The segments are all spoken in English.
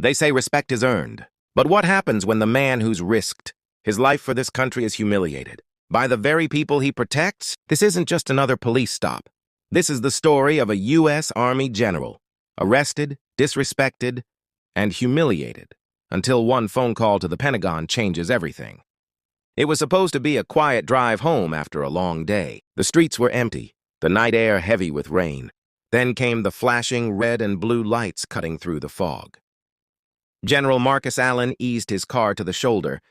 They say respect is earned. But what happens when the man who's risked his life for this country is humiliated by the very people he protects? This isn't just another police stop. This is the story of a U.S. Army general, arrested, disrespected, and humiliated until one phone call to the Pentagon changes everything. It was supposed to be a quiet drive home after a long day. The streets were empty, the night air heavy with rain. Then came the flashing red and blue lights cutting through the fog. General Marcus Allen eased his car to the shoulder,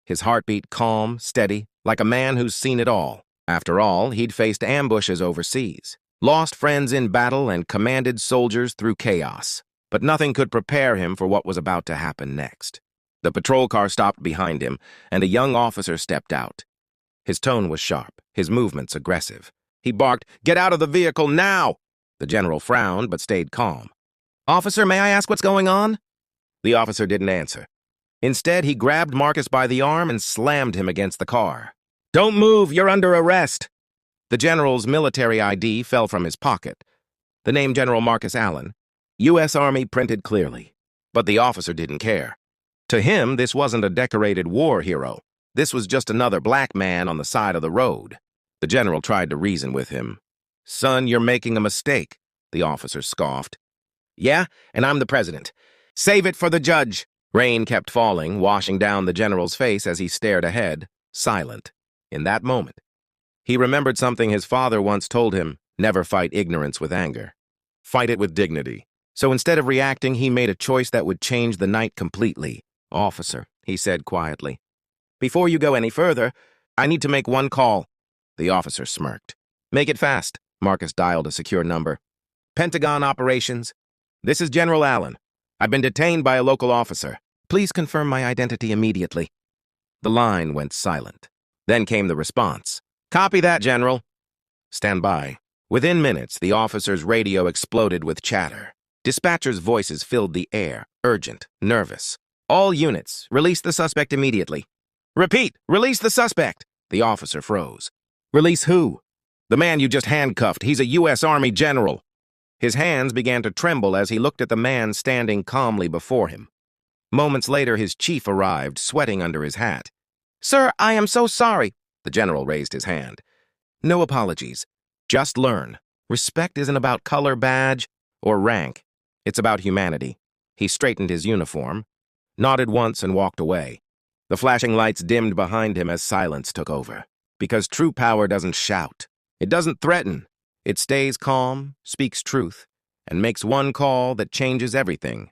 his heartbeat calm, steady, like a man who's seen it all. After all, he'd faced ambushes overseas, lost friends in battle, and commanded soldiers through chaos. But nothing could prepare him for what was about to happen next. The patrol car stopped behind him, and a young officer stepped out. His tone was sharp, his movements aggressive. He barked, "Get out of the vehicle now!" The general frowned, but stayed calm. "Officer, may I ask what's going on?" The officer didn't answer. Instead, he grabbed Marcus by the arm and slammed him against the car. "Don't move, you're under arrest!" The general's military ID fell from his pocket. The name General Marcus Allen, U.S. Army, printed clearly. But the officer didn't care. To him, this wasn't a decorated war hero. This was just another black man on the side of the road. The general tried to reason with him. "Son, you're making a mistake," the officer scoffed. "Yeah, and I'm the president. Save it for the judge." Rain kept falling, washing down the general's face as he stared ahead, silent. In that moment, he remembered something his father once told him: never fight ignorance with anger. Fight it with dignity. So instead of reacting, he made a choice that would change the night completely. "Officer," he said quietly, "before you go any further, I need to make one call." The officer smirked. "Make it fast." Marcus dialed a secure number. "Pentagon operations. This is General Allen. I've been detained by a local officer. Please confirm my identity immediately." The line went silent. Then came the response. "Copy that, General." "Stand by." Within minutes, the officer's radio exploded with chatter. Dispatchers' voices filled the air, urgent, nervous. "All units, release the suspect immediately." "Repeat, release the suspect." The officer froze. "Release who?" "The man you just handcuffed. He's a U.S. Army general." His hands began to tremble as he looked at the man standing calmly before him. Moments later, his chief arrived, sweating under his hat. "Sir, I am so sorry." The general raised his hand. "No apologies. Just learn. Respect isn't about color, badge, or rank. It's about humanity." He straightened his uniform, nodded once, and walked away. The flashing lights dimmed behind him as silence took over. Because true power doesn't shout. It doesn't threaten. It stays calm, speaks truth, and makes one call that changes everything.